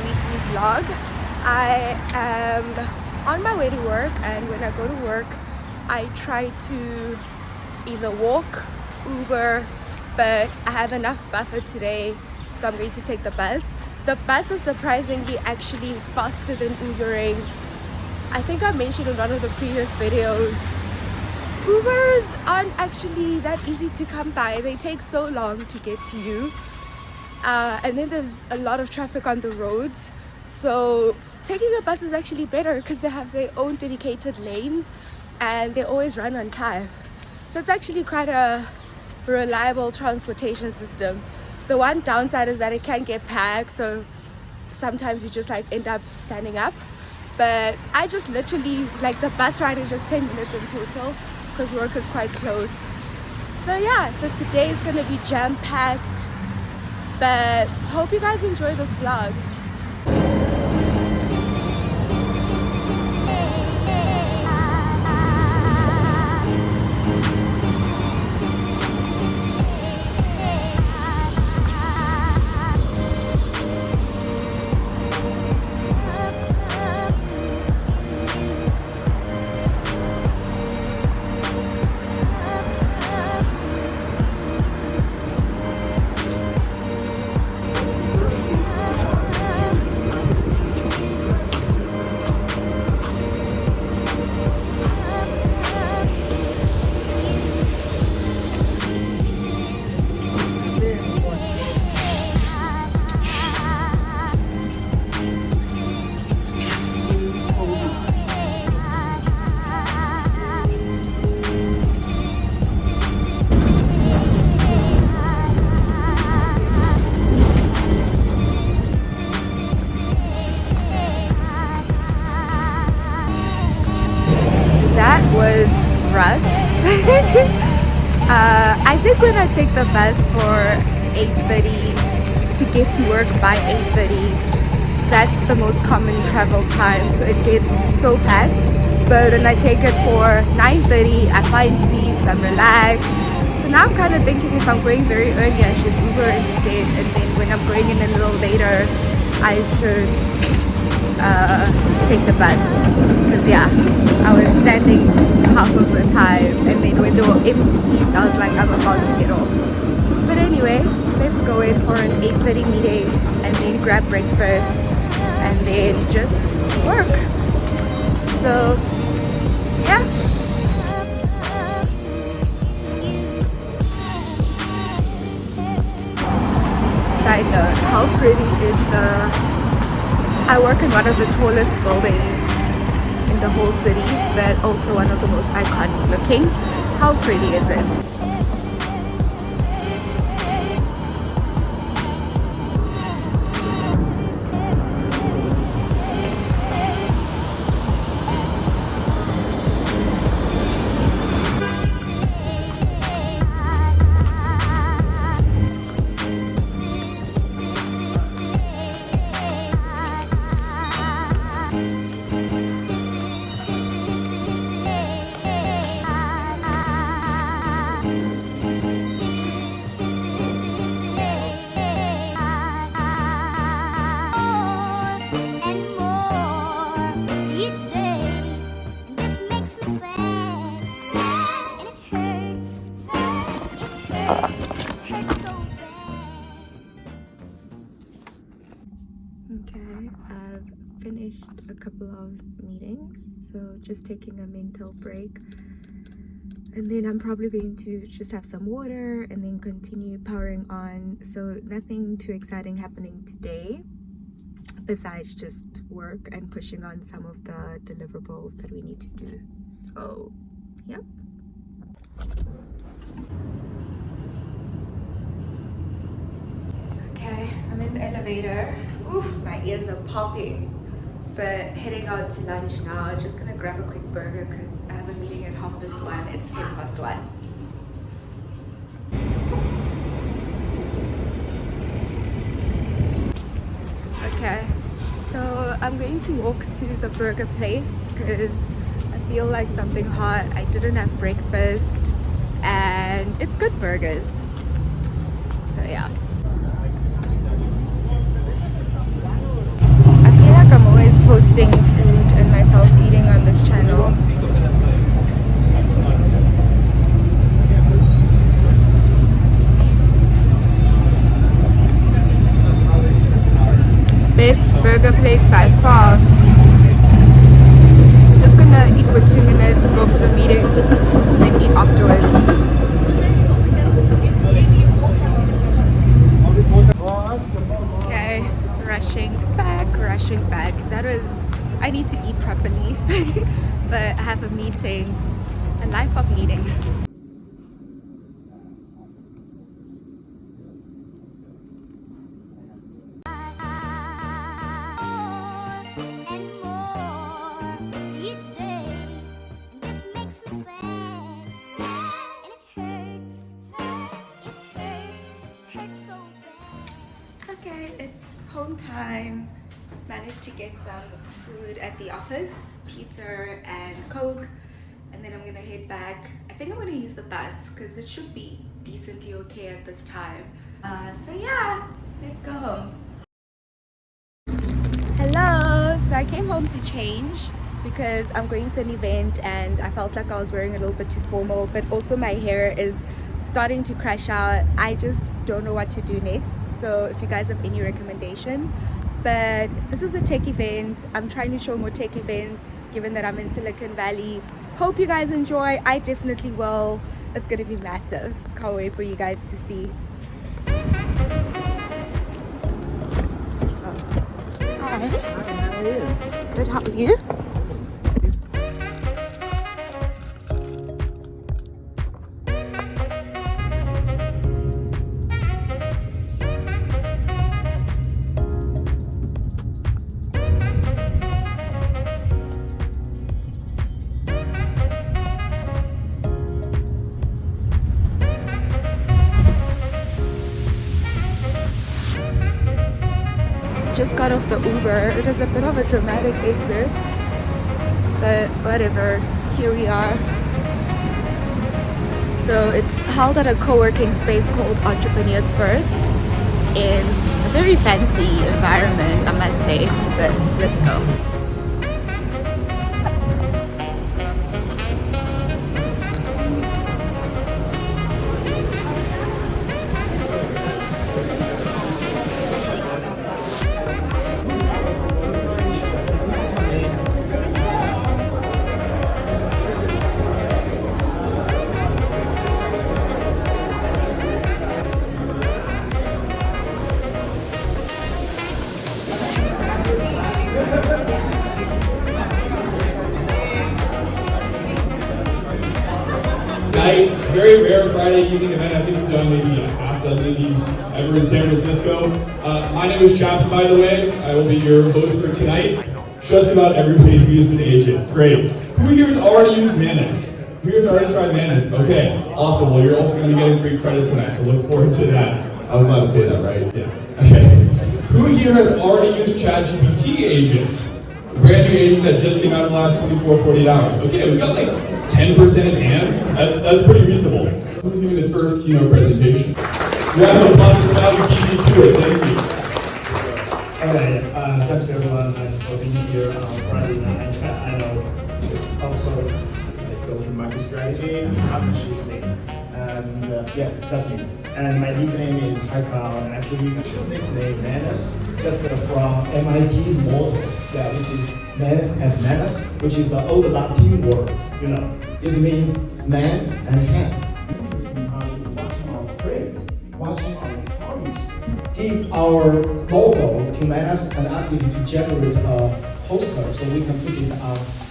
weekly vlog. I am on my way to work, and when I go to work I try to either walk, Uber, but I have enough buffer today, so I'm going to take the bus. The bus is surprisingly actually faster than Ubering. I think I mentioned in one of the previous videos, Ubers aren't actually that easy to come by. They take so long to get to you, and then there's a lot of traffic on the roads, so taking a bus is actually better because they have their own dedicated lanes and they always run on time. So it's actually quite a reliable transportation system. The one downside is that it can get packed, so sometimes you just like end up standing up, but I just literally, like, the bus ride is just 10 minutes in total because work is quite close. So yeah, so today is gonna be jam-packed, but hope you guys enjoy this vlog. That was rough. I think when I take the bus for 8:30 to get to work by 8:30, that's the most common travel time, so it gets so packed. But when I take it for 9:30, I find seats, I'm relaxed. So now I'm kind of thinking, if I'm going very early, I should Uber instead, and then when I'm going in a little later, I should take the bus, because yeah, I was standing half of the time, and then when there were empty seats I was like, I'm about to get off. But anyway, let's go in for an 8:30 meeting and then grab breakfast and then just work. So yeah. Side note, how pretty is I work in one of the tallest buildings in the whole city, but also one of the most iconic looking. How pretty is it? Okay, I've finished a couple of meetings, so just taking a mental break, and then I'm probably going to just have some water and then continue powering on. So nothing too exciting happening today besides just work and pushing on some of the deliverables that we need to do. So yep. Okay, I'm in the elevator. Oof, my ears are popping. But heading out to lunch now. Just gonna grab a quick burger because I have a meeting at 1:30. It's 1:10. Okay, so I'm going to walk to the burger place because I feel like something hot. I didn't have breakfast and it's good burgers. So yeah. posting food and myself eating on this channel. Best burger place by far. Just gonna eat for 2 minutes, go for the meeting, then eat afterwards. Okay, rushing back. That was, I need to eat properly. But I have a meeting, a life of meetings. Okay, it's home time. Managed to get some food at the office, pizza and Coke, and then I'm gonna head back. I think I'm gonna use the bus because it should be decently okay at this time. So yeah, let's go home. Hello, so I came home to change because I'm going to an event and I felt like I was wearing a little bit too formal, but also my hair is starting to crash out. I just don't know what to do next, so if you guys have any recommendations. But this is a tech event. I'm trying to show more tech events given that I'm in Silicon Valley. Hope you guys enjoy. I definitely will. It's gonna be massive. Can't wait for you guys to see. Hi. How are you? Good, how are you? Just got off the Uber. It was a bit of a dramatic exit, but whatever, here we are. So it's held at a co-working space called Entrepreneurs First in a very fancy environment, I must say, but let's go. Very rare Friday evening event. I think we've done maybe a half dozen of these ever in San Francisco. My name is Chapman, by the way. I will be your host for tonight. Just about everybody's used an agent. Great. Who here has already used Manus? Who here has already tried Manus? Okay, awesome. Well, you're also going to be getting free credits tonight, so look forward to that. I was about to say that, right? Yeah. Okay. Who here has already used ChatGPT agent? A brand new agent that just came out in the last 24, 48 hours. Okay, we've got like 10% of hands. That's pretty reasonable. Who's giving the first keynote presentation? Round of applause for Tyler. Beat me to it. Thank you. Alright, thanks everyone for being here on Friday night. I know also it's like go-to-market strategy and partnership thing. And yes, that's me. And my nickname is Heyo. And actually, you can show this name Manus just from MIT's model, which is Manus and Manus, which is the old Latin words. You know, it means man and hand. Watching our friends, watching our colleagues, give our logo to Manus and ask him to generate a poster so we can put it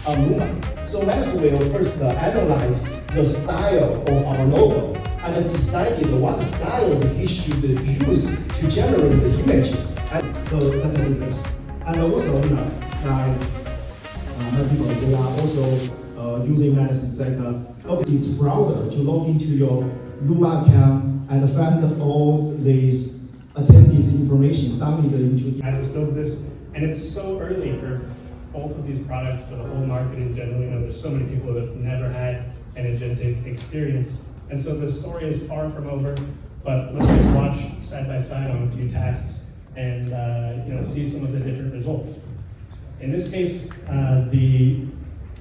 on Luma. So Manus will first analyze the style of our logo and decided what styles he should use to generate the image. And so that's the difference. And also, many people they are also using Manus its browser to log into your Luma account and find all these attendees information downloaded into. I disclose this, and it's so early for both of these products, for the whole market in general. You know, there's so many people that have never had an agentic experience, and so the story is far from over. But let's just watch side by side on a few tasks and see some of the different results. In this case, the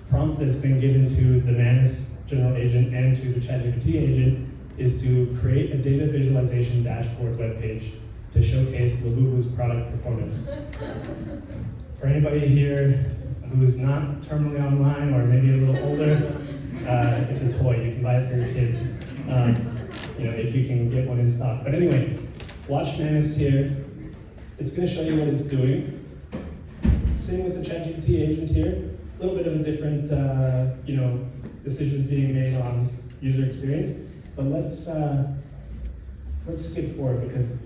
prompt that's been given to the Manus general agent and to the ChatGPT agent is to create a data visualization dashboard webpage to showcase Labubu's product performance. For anybody here who's not terminally online or maybe a little older, it's a toy. You can buy it for your kids, if you can get one in stock. But anyway, watch Manus here. It's going to show you what it's doing. Same with the ChatGPT agent here. A little bit of a different, decisions being made on user experience. But let's skip forward because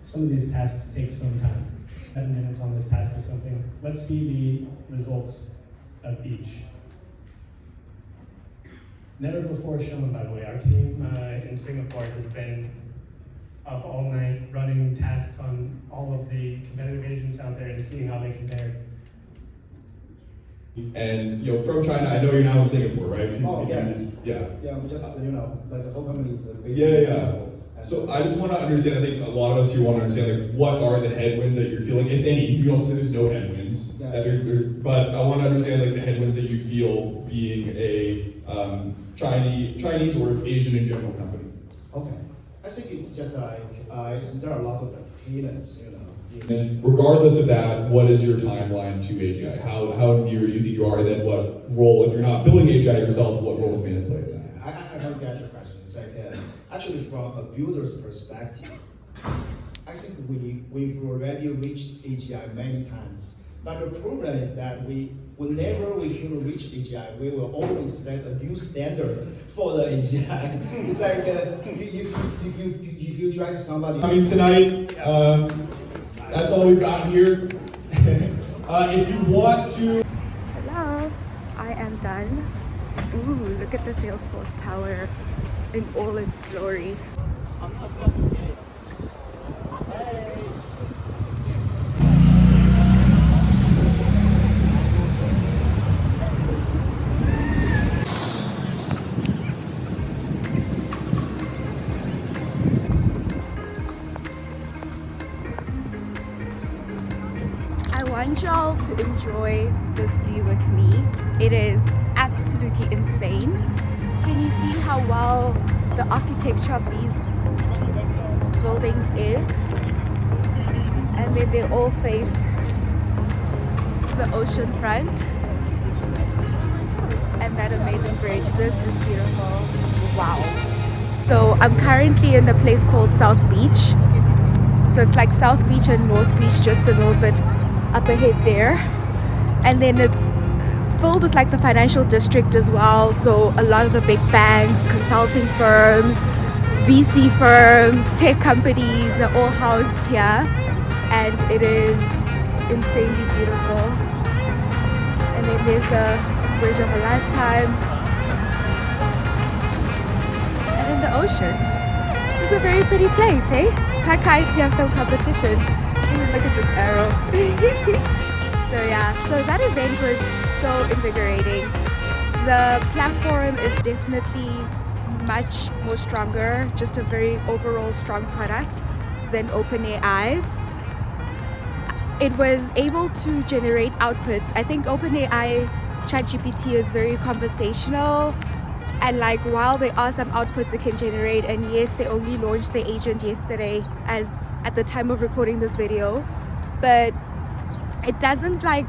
some of these tasks take some time. 7 minutes on this task or something. Let's see the results of each. Never before shown, by the way. Our team in Singapore has been up all night running tasks on all of the competitive agents out there and seeing how they compare. And from China, I know you're now in Singapore, right? Yeah, we just like the whole company is based Yeah. in Singapore. So I just want to understand, I think a lot of us here want to understand, what are the headwinds that you're feeling, if any? You don't say there's no headwinds, but I want to understand the headwinds that you feel being a Chinese or Asian in general company. Okay, I think it's just there are a lot of payments, And regardless of that, what is your timeline to AGI? How near do you think you are, and then what role, if you're not building AGI yourself, what role is Manus play in that? I don't get your question. It's like, actually from a builder's perspective, I think we've already reached AGI many times. But the problem is that whenever we reach AGI, we will always set a new standard for the AGI. It's like if you drag somebody. I mean, tonight, that's all we've got here. If you want to. Hello, I am done. Ooh, look at the Salesforce tower in all its glory. I want y'all to enjoy this view with me. It is absolutely insane. Can you see how well the architecture of these buildings is? And then they all face the ocean front. And that amazing bridge. This is beautiful. Wow. So I'm currently in a place called South Beach. So it's like South Beach and North Beach, just a little bit up ahead there. And then it's filled with like the financial district as well. So a lot of the big banks, consulting firms, VC firms, tech companies are all housed here. And it is insanely beautiful. And then there's the bridge of a lifetime. And then the ocean. It's a very pretty place, hey? Pack kites, you have some competition. Look at this arrow. So yeah, so that event was so invigorating. The platform is definitely much more stronger, just a very overall strong product than OpenAI. It was able to generate outputs. I think OpenAI ChatGPT is very conversational, and like while there are some outputs it can generate, and yes, they only launched the agent yesterday as at the time of recording this video, but it doesn't like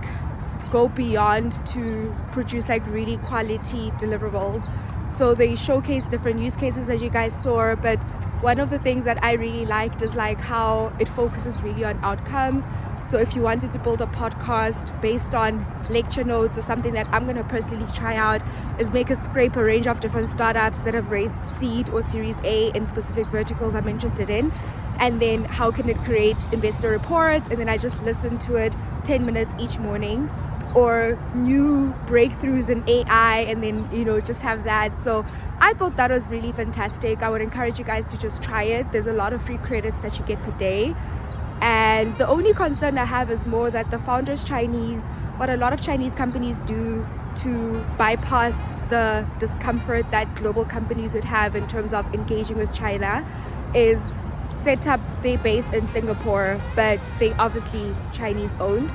go beyond to produce like really quality deliverables. So they showcase different use cases as you guys saw, but one of the things that I really liked is like how it focuses really on outcomes. So if you wanted to build a podcast based on lecture notes, or something that I'm going to personally try out is make it scrape a range of different startups that have raised seed or series A in specific verticals I'm interested in, and then how can it create investor reports, and then I just listen to it 10 minutes each morning, or new breakthroughs in AI, and then just have that. So I thought that was really fantastic. I would encourage you guys to just try it. There's a lot of free credits that you get per day. And the only concern I have is more that the founder's Chinese, what a lot of Chinese companies do to bypass the discomfort that global companies would have in terms of engaging with China, is set up their base in Singapore, but they obviously Chinese owned.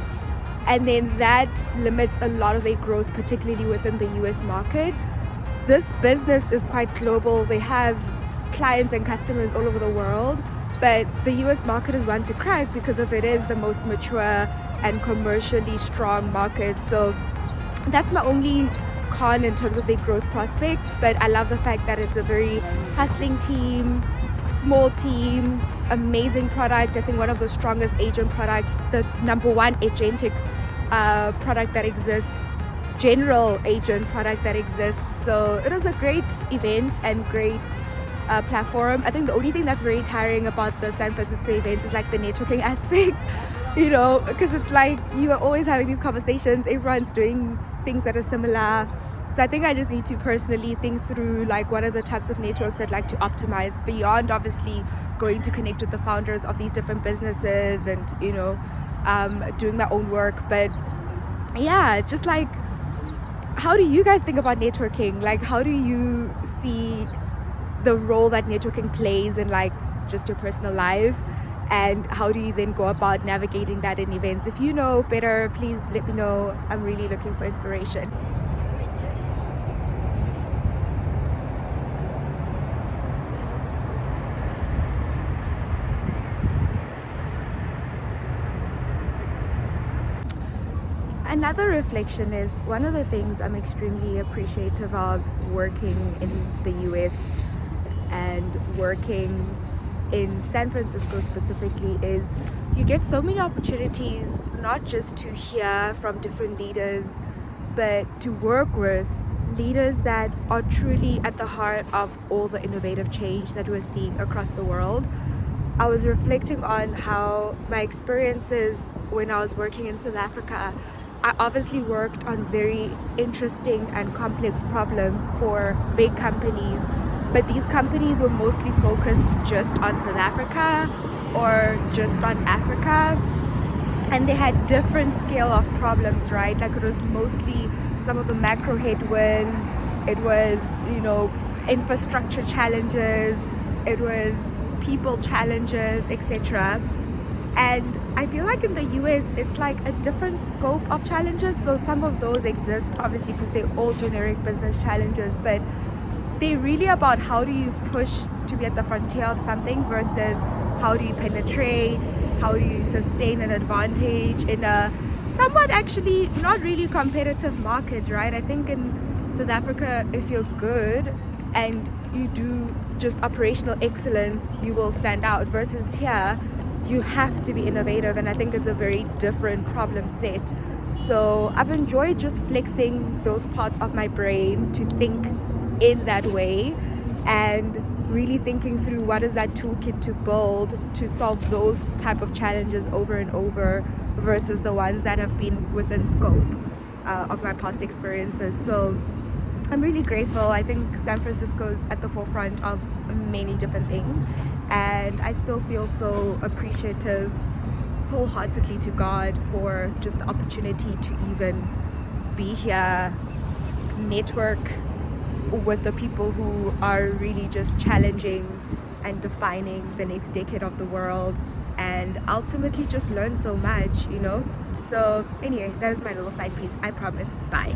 and then that limits a lot of their growth, particularly within the US market. This business is quite global. They have clients and customers all over the world, but the US market is one to crack because of it is the most mature and commercially strong market. So that's my only con in terms of their growth prospects, but I love the fact that it's a very hustling team, small team, amazing product. I think one of the strongest agent products, the number one agentic product that exists, general agent product that exists. So it was a great event and great platform. I think the only thing that's very tiring about the San Francisco event is like the networking aspect, you know, because it's like you are always having these conversations, everyone's doing things that are similar. So I think I just need to personally think through like what are the types of networks I'd like to optimize beyond obviously going to connect with the founders of these different businesses and, you know, doing my own work. But yeah, just like, how do you guys think about networking? Like, how do you see the role that networking plays in like just your personal life, and how do you then go about navigating that in events? If you know better, please let me know. I'm really looking for inspiration. Another reflection is one of the things I'm extremely appreciative of working in the US and working in San Francisco specifically is you get so many opportunities not just to hear from different leaders, but to work with leaders that are truly at the heart of all the innovative change that we're seeing across the world. I was reflecting on how my experiences when I was working in South Africa, I obviously worked on very interesting and complex problems for big companies, but these companies were mostly focused just on South Africa or just on Africa, and they had different scale of problems, right? Like it was mostly some of the macro headwinds, it was, you know, infrastructure challenges, it was people challenges, etc. And I feel like in the US, it's like a different scope of challenges. So some of those exist, obviously, because they're all generic business challenges, but they're really about how do you push to be at the frontier of something versus how do you penetrate, how do you sustain an advantage in a somewhat actually not really competitive market, right? I think in South Africa, if you're good and you do just operational excellence, you will stand out, versus here, you have to be innovative, and I think it's a very different problem set. So I've enjoyed just flexing those parts of my brain to think in that way and really thinking through what is that toolkit to build to solve those type of challenges over and over versus the ones that have been within scope of my past experiences. So I'm really grateful. I think San Francisco is at the forefront of many different things, and I still feel so appreciative wholeheartedly to God for just the opportunity to even be here, network with the people who are really just challenging and defining the next decade of the world, and ultimately just learn so much, you know. So anyway, that is my little side piece. I promise. Bye.